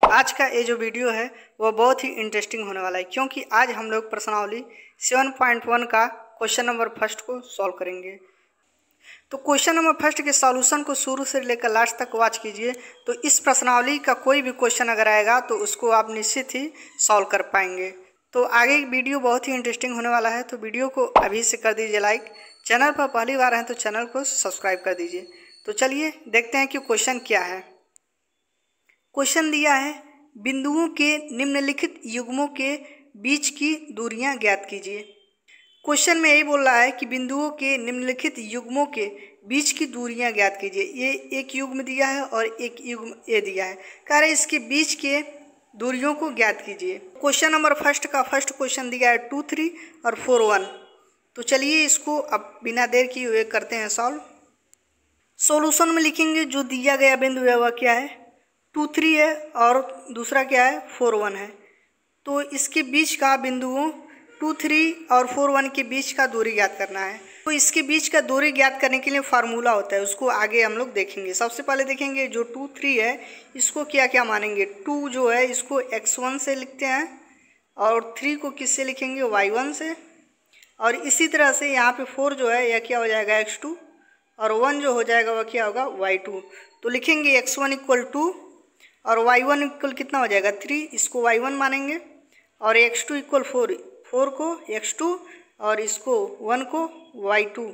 आज का ये जो वीडियो है वो बहुत ही इंटरेस्टिंग होने वाला है, क्योंकि आज हम लोग प्रश्नावली 7.1 का क्वेश्चन नंबर फर्स्ट को सॉल्व करेंगे। तो क्वेश्चन नंबर फर्स्ट के सॉल्यूशन को शुरू से लेकर लास्ट तक वॉच कीजिए। तो इस प्रश्नावली का कोई भी क्वेश्चन अगर आएगा तो उसको आप निश्चित ही सॉल्व कर पाएंगे। तो आगे वीडियो बहुत ही इंटरेस्टिंग होने वाला है, तो वीडियो को अभी से कर दीजिए लाइक। चैनल पर पहली बार हैं तो चैनल को सब्सक्राइब कर दीजिए। तो चलिए देखते हैं कि क्वेश्चन क्या है। क्वेश्चन दिया है, बिंदुओं के निम्नलिखित युग्मों के बीच की दूरियां ज्ञात कीजिए। क्वेश्चन में यही बोल रहा है कि बिंदुओं के निम्नलिखित युग्मों के बीच की दूरियां ज्ञात कीजिए। ये एक युग्म दिया है और एक युग्म ए दिया है, कह रहे इसके बीच के दूरियों को ज्ञात कीजिए। क्वेश्चन नंबर फर्स्ट का फर्स्ट क्वेश्चन दिया है 2, 3 और 4, 1। तो चलिए इसको अब बिना देर किए हुए करते हैं सॉल्व। सॉल्यूशन में लिखेंगे जो दिया गया बिंदु है वह क्या है, 2, 3 है और दूसरा क्या है 4, 1 है। तो इसके बीच का बिंदुओं 2, 3 और 4, 1 के बीच का दूरी ज्ञात करना है। तो इसके बीच का दूरी ज्ञात करने के लिए फार्मूला होता है, उसको आगे हम लोग देखेंगे। सबसे पहले देखेंगे जो 2, 3 है इसको क्या क्या मानेंगे। 2 जो है इसको x1 से लिखते हैं और 3 को किससे लिखेंगे, y1 से। और इसी तरह से यहाँ पे 4 जो है यह क्या हो जाएगा x2 और 1 जो हो जाएगा वह क्या होगा y2। तो लिखेंगे x1 इक्वल 2 और y1 इक्वल कितना हो जाएगा 3, इसको y1 मानेंगे। और x2 इक्वल 4, 4 को x2 और इसको 1 को y2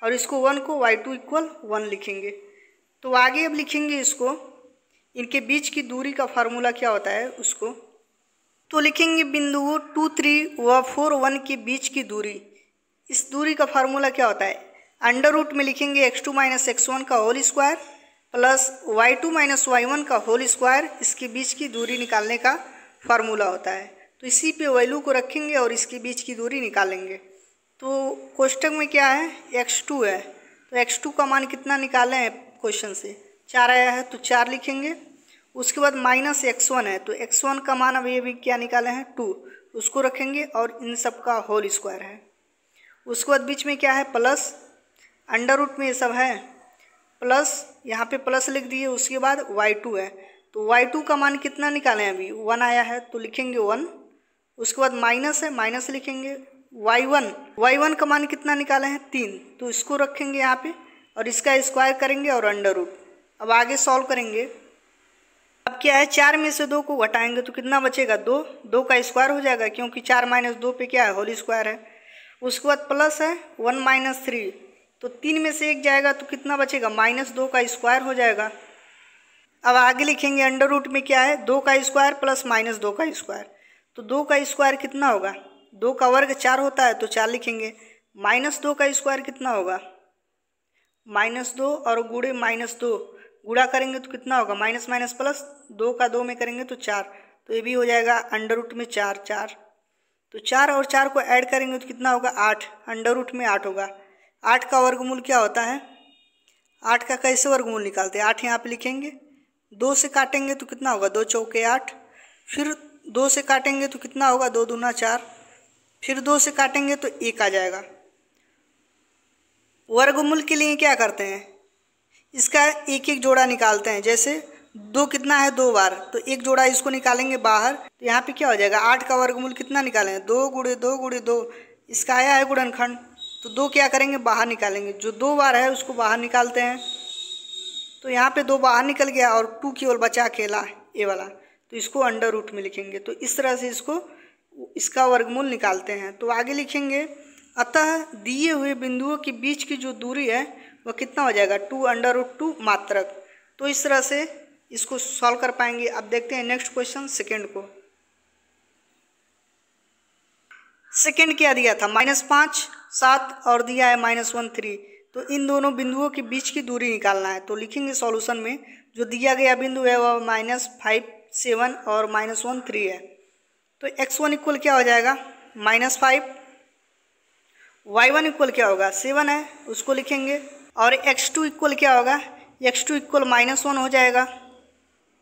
और इसको 1 को y2 इक्वल 1 लिखेंगे। तो आगे अब लिखेंगे इसको, इनके बीच की दूरी का फार्मूला क्या होता है उसको। तो लिखेंगे बिंदुओं 2, 3 व 4, 1 के बीच की दूरी। इस दूरी का फार्मूला क्या होता है, अंडर रूट में लिखेंगे x2 माइनस x1 का whole square plus y2 minus y1 का होल स्क्वायर। इसके बीच की दूरी निकालने का फार्मूला होता है। तो इसी पे वैल्यू को रखेंगे और इसके बीच की दूरी निकालेंगे। तो कोष्टक में क्या है x2 है, तो x2 का मान कितना निकाले हैं क्वेश्चन से, 4 आया है तो 4 लिखेंगे। उसके बाद माइनस x1 है, तो x1 का मान अभी क्या निकाले हैं 2, उसको रखेंगे और इन सब का होल स्क्वायर है। उसके बाद बीच में क्या है प्लस, अंडर रूट में ये सब है प्लस, यहाँ पे प्लस लिख दिए। उसके बाद y2 है, तो y2 का मान कितना निकालें, अभी 1 आया है तो लिखेंगे 1। उसके बाद माइनस है, माइनस लिखेंगे। y1 का मान कितना निकाले हैं 3, तो इसको रखेंगे यहाँ पे और इसका स्क्वायर करेंगे और अंडर रूट। अब आगे सॉल्व करेंगे। अब क्या है 4 में से 2 को घटाएंगे तो कितना बचेगा 2, 2 का स्क्वायर हो जाएगा क्योंकि 4 माइनस 2 पे क्या है होल स्क्वायर है। उसके बाद प्लस है 1 माइनस 3, तो 3 में से 1 जाएगा तो कितना बचेगा -2 का स्क्वायर हो जाएगा। अब आगे लिखेंगे अंडर रूट में क्या है 2 का स्क्वायर प्लस -2 का स्क्वायर। तो 2 का स्क्वायर कितना होगा, 2 का वर्ग 4 होता है तो 4 लिखेंगे। -2 का स्क्वायर कितना होगा, -2 और गुणे -2 गुणा करेंगे तो कितना होगा माइनस माइनस प्लस, 2 का 2 में करेंगे तो 4, तो ये भी हो जाएगा अंडर रूट में 4, 4। तो 4 और 4 को ऐड करेंगे तो कितना होगा 8, अंडर रूट में 8 होगा। 8 का वर्गमूल क्या होता है, 8 का कैसे वर्गमूल निकालते हैं, 8 यहाँ पे लिखेंगे। 2 से काटेंगे तो कितना होगा 2 चौके 8, फिर 2 से काटेंगे तो कितना होगा 2 दूना 4, फिर 2 से काटेंगे तो 1 आ जाएगा। वर्गमूल के लिए क्या करते हैं, इसका एक एक जोड़ा निकालते हैं। जैसे 2 कितना है 2 बार, तो एक जोड़ा इसको निकालेंगे बाहर, तो यहाँ पे क्या हो जाएगा 8 का वर्गमूल कितना निकालेंगे 2 गुणे 2 गुणे 2, इसका आया है गुणनखंड, तो 2 क्या करेंगे बाहर निकालेंगे। जो 2 बार है उसको बाहर निकालते हैं, तो यहाँ पे 2 बाहर निकल गया और 2 केवल बचा अकेला ये वाला, तो इसको अंडर रूट में लिखेंगे। तो इस तरह से इसका वर्गमूल निकालते हैं। तो आगे लिखेंगे अतः दिए हुए बिंदुओं के बीच की जो दूरी है वह कितना हो जाएगा 2 अंडर रूट 2 मात्रक। तो इस तरह से इसको सॉल्व कर पाएंगे। अब देखते हैं नेक्स्ट क्वेश्चन सेकेंड को। सेकेंड क्या दिया था -5, 7 और दिया है -1, 3। तो इन दोनों बिंदुओं के बीच की दूरी निकालना है। तो लिखेंगे सॉल्यूशन में जो दिया गया बिंदु है वह -5, 7 और -1, 3 है। तो x1 इक्वल क्या हो जाएगा -5, y1 इक्वल क्या होगा 7 है उसको लिखेंगे, और x2 इक्वल क्या होगा, x2 इक्वल -1 हो जाएगा,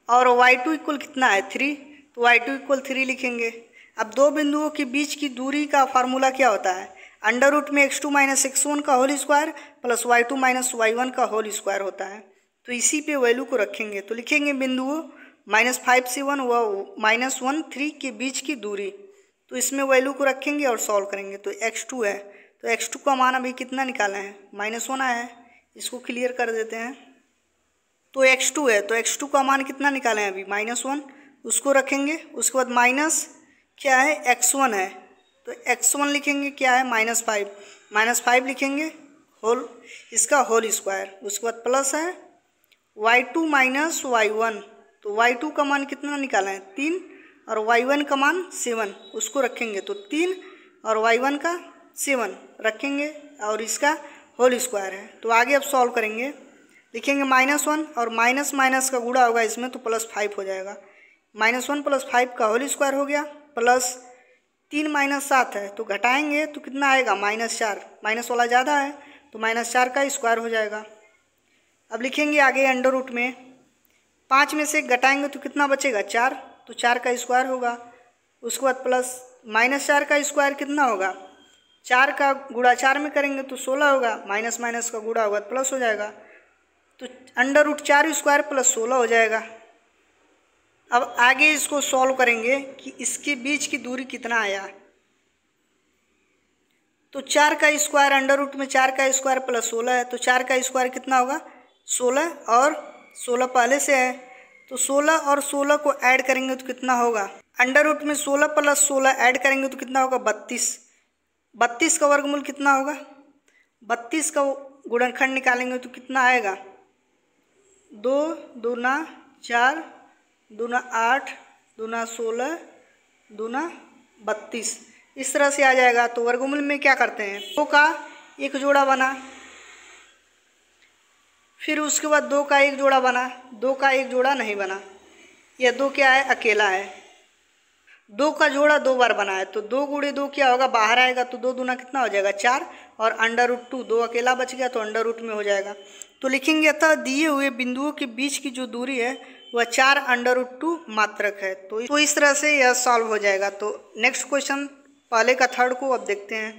और y2 इक्वल कितना है 3, तो y2 इक्वल 3 लिखेंगे। अब दो बिंदुओं के बीच की दूरी का फार्मूला क्या होता है, अंडर रूट में x2 माइनस x1 का whole square plus y2 minus y1 का होल स्क्वायर होता है। तो इसी पे वैल्यू को रखेंगे। तो लिखेंगे बिंदुओं -5 से 1 व -1 3 के बीच की दूरी। तो इसमें वैल्यू को रखेंगे और सॉल्व करेंगे। तो x2 है, तो x2 का मान अभी कितना निकाला है, -1 आया है। इसको क्लियर कर देते हैं। तो x2 है, तो x2 का मान कितना निकाले हैं अभी, -1, उसको रखेंगे। उसके बाद माइनस क्या है, x1 है, तो x1 लिखेंगे क्या है, -5 लिखेंगे होल, इसका होल स्क्वायर। उसके बाद प्लस है y2 माइनस y1, तो y2 का मान कितना निकाला है, 3, और y1 का मान 7, उसको रखेंगे। तो 3 और y1 का 7 रखेंगे और इसका होल स्क्वायर है। तो आगे अब सॉल्व करेंगे, लिखेंगे -1 और माइनस माइनस का गुणा होगा इसमें, तो +5 हो जाएगा। -1 + 5 का होल स्क्वायर हो गया, प्लस 3 - 7 है, तो घटाएंगे तो कितना आएगा, -4, माइनस वाला ज़्यादा है तो -4 का स्क्वायर हो जाएगा। अब लिखेंगे आगे अंडर रूट में 5 में से घटाएंगे तो कितना बचेगा, 4, तो 4 का स्क्वायर होगा। उसके बाद प्लस -4 का स्क्वायर कितना होगा, 4 का गुणा 4 में करेंगे तो 16 होगा, माइनस माइनस का गुणा होगा तो प्लस हो जाएगा। तो अंडर रूट 4 स्क्वायर प्लस 16 हो जाएगा। अब आगे इसको सॉल्व करेंगे कि इसके बीच की दूरी कितना आया। तो 4 का स्क्वायर अंडर रूट में 4 का स्क्वायर प्लस 16 है, तो 4 का स्क्वायर कितना होगा, 16, और 16 पहले से है, तो 16 और 16 को ऐड करेंगे तो कितना होगा, अंडर रूट में 16 + 16 ऐड करेंगे तो कितना होगा, 32। 32 का वर्गमूल कितना होगा, 32 का गुणनखंड निकालेंगे तो कितना आएगा, 2 दूना 4 दूना 8 दूना 16 दूना 32, इस तरह से आ जाएगा। तो वर्गमूल में क्या करते हैं, 2 का एक जोड़ा बना, फिर उसके बाद 2 का एक जोड़ा बना, 2 का एक जोड़ा नहीं बना, यह 2 क्या है, अकेला है। 2 का जोड़ा 2 बार बना है, तो 2 × 2 क्या होगा, बाहर आएगा, तो 2 दूना कितना हो जाएगा, 4, और अंडर रूट 2, 2 अकेला बच गया तो अंडर रूट में हो जाएगा। तो लिखेंगे अतः दिए हुए बिंदुओं के बीच की जो दूरी है वह 4 अंडर रूट 2 मात्रक है। तो इस तरह से यह सॉल्व हो जाएगा। तो नेक्स्ट क्वेश्चन, पहले का थर्ड को अब देखते हैं।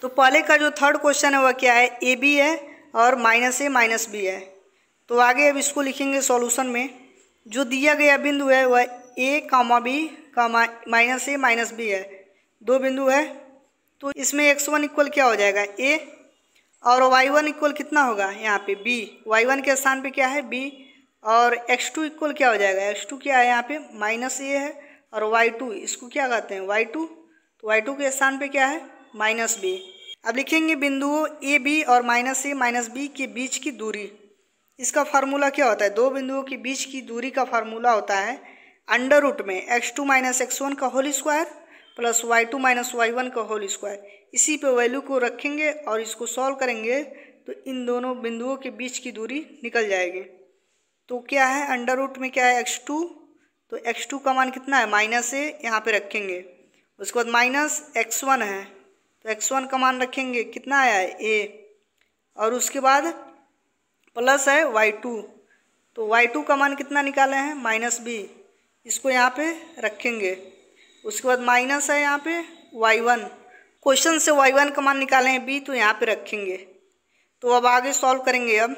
तो पहले का जो थर्ड क्वेश्चन है वह क्या है, AB है और -A - B है। तो आगे अब इसको लिखेंगे सॉल्यूशन में। जो दिया गया बिंदु है वह A, B, -A - B है, 2 बिंदु है। तो इसमें x1 इक्वल क्या हो जाएगा, A, और y1 इक्वल कितना होगा यहाँ पे B, y1 के स्थान पे क्या है B, और x2 इक्वल क्या हो जाएगा, x2 क्या है यहाँ पे -A है, और y2 इसको क्या कहते हैं, y2, तो y2 के स्थान पे क्या है, -B। अब लिखेंगे बिंदुओं A, B और -A - B के बीच की दूरी। इसका फार्मूला क्या होता है, दो बिंदुओं के बीच की दूरी का फार्मूला होता है अंडर रूट में x2 - x1 का whole square plus y2 - y1 का होल स्क्वायर। इसी पे वैल्यू को रखेंगे और इसको सॉल्व करेंगे तो इन दोनों बिंदुओं के बीच की दूरी निकल जाएगी। तो क्या है, अंडर रूट में क्या है, x2, तो x2 का मान कितना है, -A, यहाँ पे रखेंगे। उसके बाद -x1 है, तो x1 का मान रखेंगे, कितना आया है, A, और उसके बाद प्लस है y2, तो y2 का मान कितना निकाले हैं, -B, इसको यहाँ पे रखेंगे। उसके बाद माइनस है यहाँ पे y1, क्वेश्चन से y1 का मान निकाले हैं B, तो यहाँ पे रखेंगे। तो अब आगे सॉल्व करेंगे। अब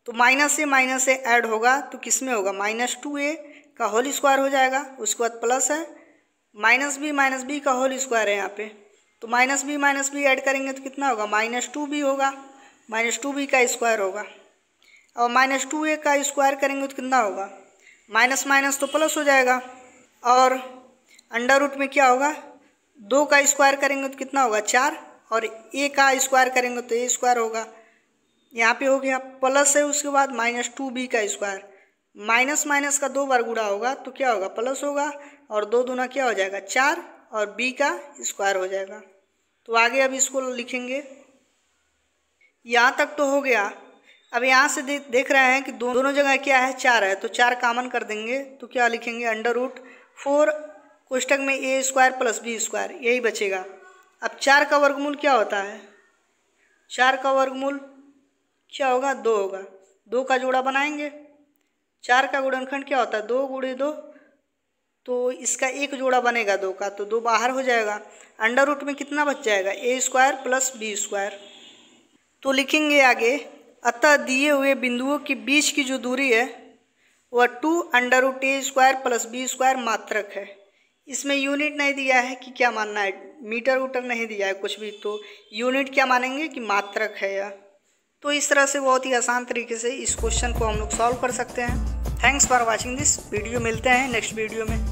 तो -A ऐड होगा तो किस में होगा, -2A का होल स्क्वायर हो जाएगा। उसके बाद प्लस है -B का होल स्क्वायर है यहाँ पे, तो -B ऐड करेंगे तो कितना होगा, -2B होगा, -2B का स्क्वायर होगा। और -2A का स्क्वायर करेंगे तो कितना होगा, माइनस माइनस तो प्लस हो जाएगा। और अंडर रूट में क्या होगा, 2 का स्क्वायर करेंगे तो कितना होगा, 4, और A का स्क्वायर करेंगे तो A स्क्वायर होगा, यहाँ पे हो गया। प्लस है उसके बाद -2B का स्क्वायर, माइनस माइनस का 2 बार गुणा होगा तो क्या होगा, प्लस होगा, और 2 दूना क्या हो जाएगा, 4, और B का स्क्वायर हो जाएगा। तो आगे अब इसको लिखेंगे। यहाँ तक तो हो गया। अब यहाँ से देख रहे हैं कि दोनों जगह क्या है, 4 है, तो 4 कॉमन कर देंगे तो क्या लिखेंगे, अंडर रूट 4 कोष्टक में A square plus B square, यही बचेगा। अब 4 का वर्गमूल क्या होता है, 4 का वर्गमूल क्या होगा, 2 होगा। 2 का जोड़ा बनाएंगे, 4 का गुणनखंड क्या होता है, 2 × 2, तो इसका एक जोड़ा बनेगा 2 का, तो 2 बाहर हो जाएगा। अंडर रूट में कितना बच जाएगा, A square plus B square. तो लिखेंगे आगे, अतः दिए हुए बिंदुओं के बीच की जो दूरी है वह 2√a² + b² मात्रक है। इसमें यूनिट नहीं दिया है कि क्या मानना है, मीटर वूटर नहीं दिया है कुछ भी, तो यूनिट क्या मानेंगे कि मात्रक है यह। तो इस तरह से बहुत ही आसान तरीके से इस क्वेश्चन को हम लोग सॉल्व कर सकते हैं। Thanks for watching this video. मिलते हैं नेक्स्ट वीडियो में।